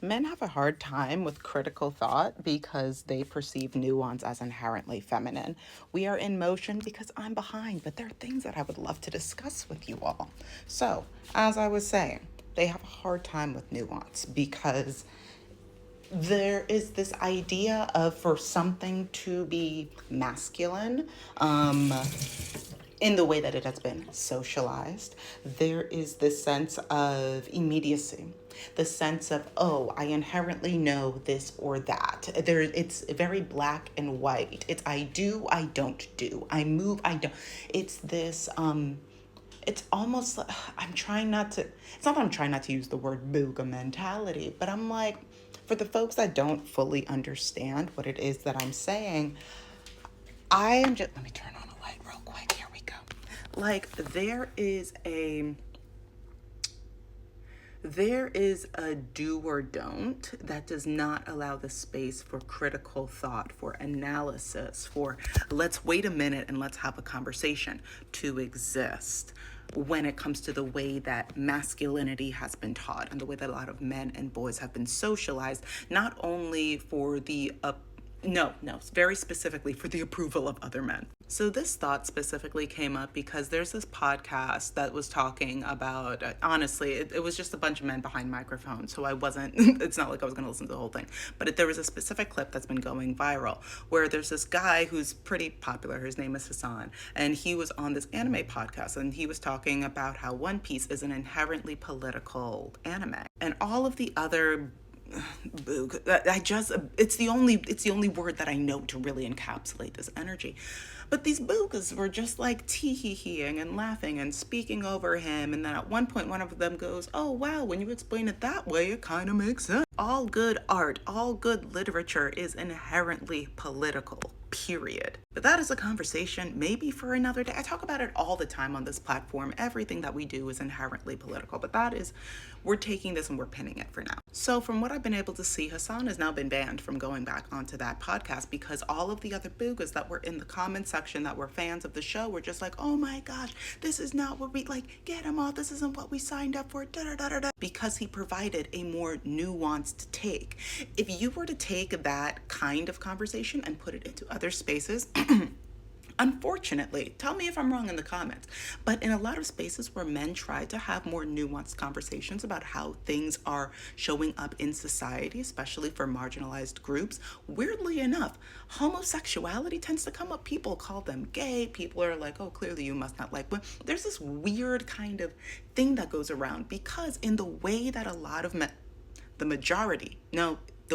Men have a hard time with critical thought because they perceive nuance as inherently feminine. We are in motion because I'm behind, but there are things that I would love to discuss with you all. So, as I was saying, they have a hard time with nuance because there is this idea of for something to be masculine, in the way that it has been socialized, there is this sense of immediacy, the sense of, oh, I inherently know this or that. It's very black and white. It's I do, I don't do. I move, I don't. It's this, it's almost, I'm trying not to, it's not that I'm trying not to use the word booga mentality, but I'm like, for the folks that don't fully understand what it is that I'm saying, I am just, let me turn on a light real quick. Here we go. Like there is a do or don't that does not allow the space for critical thought, for analysis, for let's wait a minute and let's have a conversation to exist when it comes to the way that masculinity has been taught and the way that a lot of men and boys have been socialized, not only for the very specifically for the approval of other men. So this thought specifically came up because there's this podcast that was talking about, honestly, it was just a bunch of men behind microphones. So I wasn't, it's not like I was going to listen to the whole thing, but there was a specific clip that's been going viral where there's this guy who's pretty popular. His name is Hasan. And he was on this anime podcast and he was talking about how One Piece is an inherently political anime. And all of the other it's the only word that I know to really encapsulate this energy. But these boogas were just like tee-hee-heeing and laughing and speaking over him. And then at one point, one of them goes, oh, wow, when you explain it that way, it kind of makes sense. All good art, all good literature is inherently political, period. But that is a conversation maybe for another day. I talk about it all the time on this platform. Everything that we do is inherently political, but we're taking this and we're pinning it for now. So from what I've been able to see, Hasan has now been banned from going back onto that podcast because all of the other boogas that were in the comment section that were fans of the show were just like, oh my gosh, this is not what we like, get him off, this isn't what we signed up for, da-da-da-da-da, because he provided a more nuanced take. If you were to take that kind of conversation and put it into other spaces, unfortunately, tell me if I'm wrong in the comments, but in a lot of spaces where men try to have more nuanced conversations about how things are showing up in society, especially for marginalized groups, weirdly enough, homosexuality tends to come up. People call them gay. People are like, oh, clearly you must not like women. There's this weird kind of thing that goes around because in the way that a lot of men, the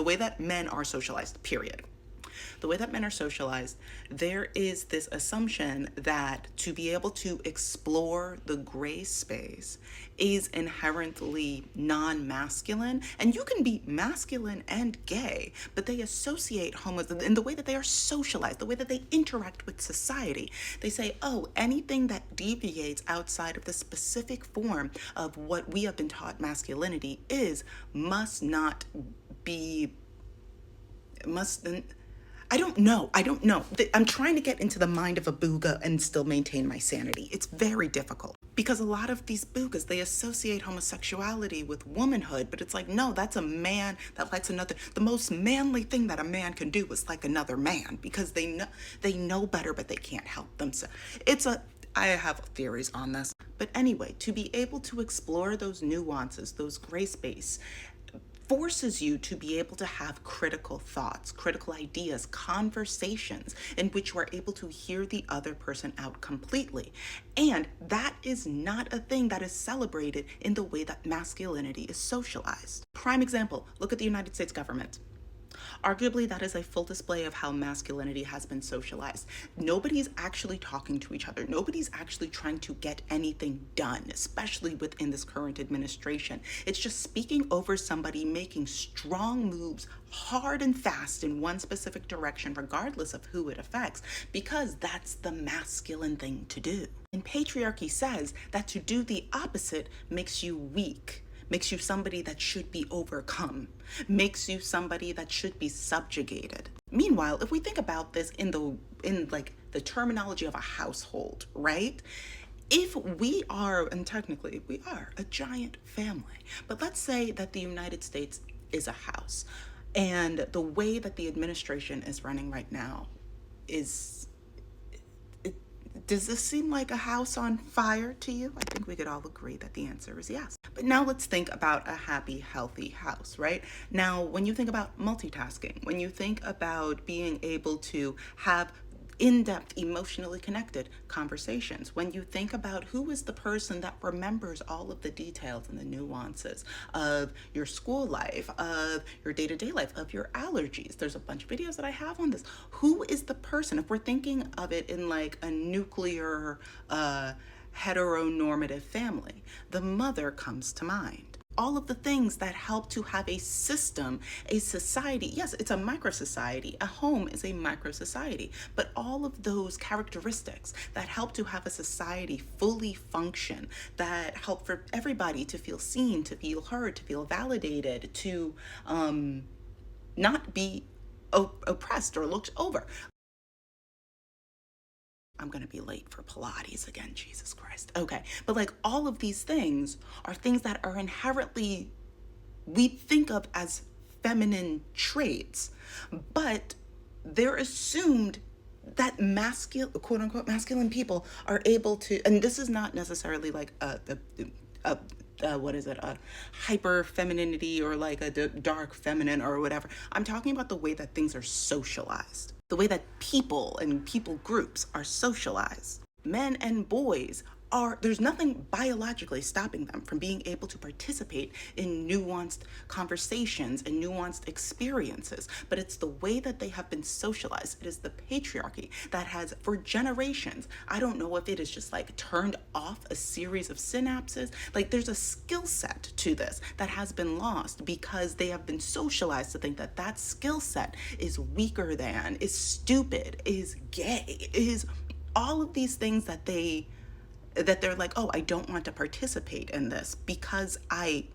way that men are socialized, period. The way that men are socialized, there is this assumption that to be able to explore the gray space is inherently non-masculine. And you can be masculine and gay, but they associate homos in the way that they are socialized, the way that they interact with society. They say, oh, anything that deviates outside of the specific form of what we have been taught masculinity is must not be, I don't know. I'm trying to get into the mind of a booga and still maintain my sanity. It's very difficult because a lot of these boogas, they associate homosexuality with womanhood, but it's like, no, that's a man that likes another. The most manly thing that a man can do is like another man because they know better, but they can't help themselves. I have theories on this. But anyway, to be able to explore those nuances, those gray space, forces you to be able to have critical thoughts, critical ideas, conversations in which you are able to hear the other person out completely. And that is not a thing that is celebrated in the way that masculinity is socialized. Prime example, look at the United States government. Arguably, that is a full display of how masculinity has been socialized. Nobody's actually talking to each other. Nobody's actually trying to get anything done, especially within this current administration. It's just speaking over somebody, making strong moves, hard and fast in one specific direction, regardless of who it affects, because that's the masculine thing to do. And patriarchy says that to do the opposite makes you weak, makes you somebody that should be overcome, makes you somebody that should be subjugated. Meanwhile, if we think about this in the terminology of a household, right? If we are, and technically we are, a giant family, but let's say that the United States is a house. And the way that the administration is running right now is, does this seem like a house on fire to you? I think we could all agree that the answer is yes. But now let's think about a happy, healthy house, right? Now, when you think about multitasking, when you think about being able to have in-depth, emotionally connected conversations, when you think about who is the person that remembers all of the details and the nuances of your school life, of your day-to-day life, of your allergies. There's a bunch of videos that I have on this. Who is the person, if we're thinking of it in like a nuclear heteronormative family, the mother comes to mind. All of the things that help to have a system, a society. Yes, it's a micro society. A home is a micro society. But all of those characteristics that help to have a society fully function, that help for everybody to feel seen, to feel heard, to feel validated, to not be oppressed or looked over. I'm going to be late for Pilates again, Jesus Christ. Okay. But like all of these things are things that are inherently, we think of as feminine traits, but they're assumed that masculine, quote unquote, masculine people are able to, and this is not necessarily like what is it, a hyper femininity or like a dark feminine or whatever. I'm talking about the way that things are socialized, the way that people and people groups are socialized. Men and boys are, there's nothing biologically stopping them from being able to participate in nuanced conversations and nuanced experiences, but it's the way that they have been socialized. It is the patriarchy that has, for generations, I don't know if it is just like turned off a series of synapses. Like there's a skill set to this that has been lost because they have been socialized to think that that skill set is weaker than, is stupid, is gay, is all of these things that they're like, oh, I don't want to participate in this because I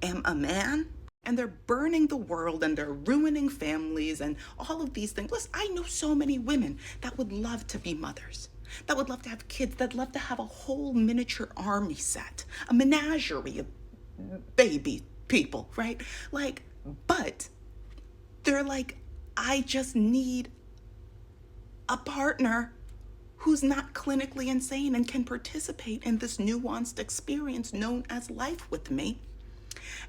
am a man. And they're burning the world and they're ruining families and all of these things. Listen, I know so many women that would love to be mothers, that would love to have kids, that love to have a whole miniature army set, a menagerie of baby people, right? Like, but they're like, I just need a partner who's not clinically insane and can participate in this nuanced experience known as life with me.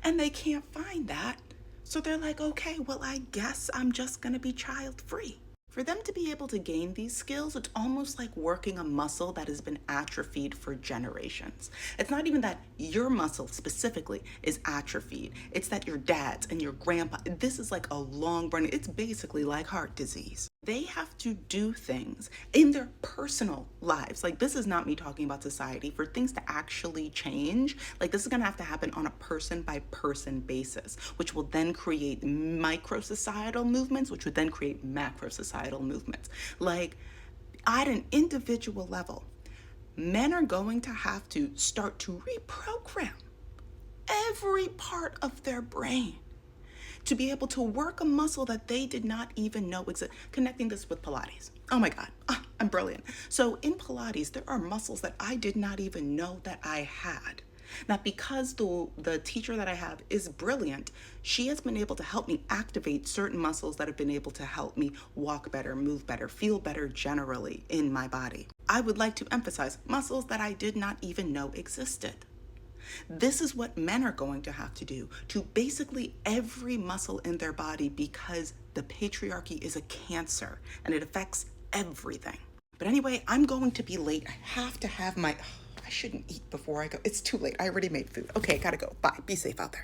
And they can't find that. So they're like, okay, well, I guess I'm just gonna be child free. For them to be able to gain these skills, it's almost like working a muscle that has been atrophied for generations. It's not even that your muscle specifically is atrophied. It's that your dad's and your grandpa, this is like a long run, it's basically like heart disease. They have to do things in their personal lives. Like, this is not me talking about society. For things to actually change, like, this is gonna have to happen on a person by person basis, which will then create micro societal movements, which would then create macro societal movements. Like, at an individual level, men are going to have to start to reprogram every part of their brain to be able to work a muscle that they did not even know existed. Connecting this with Pilates. Oh my God, I'm brilliant. So in Pilates, there are muscles that I did not even know that I had. Now, because the teacher that I have is brilliant, she has been able to help me activate certain muscles that have been able to help me walk better, move better, feel better generally in my body. I would like to emphasize muscles that I did not even know existed. This is what men are going to have to do to basically every muscle in their body, because the patriarchy is a cancer and it affects everything. But anyway, I'm going to be late. I have to have I shouldn't eat before I go. It's too late. I already made food. Okay, gotta go. Bye. Be safe out there.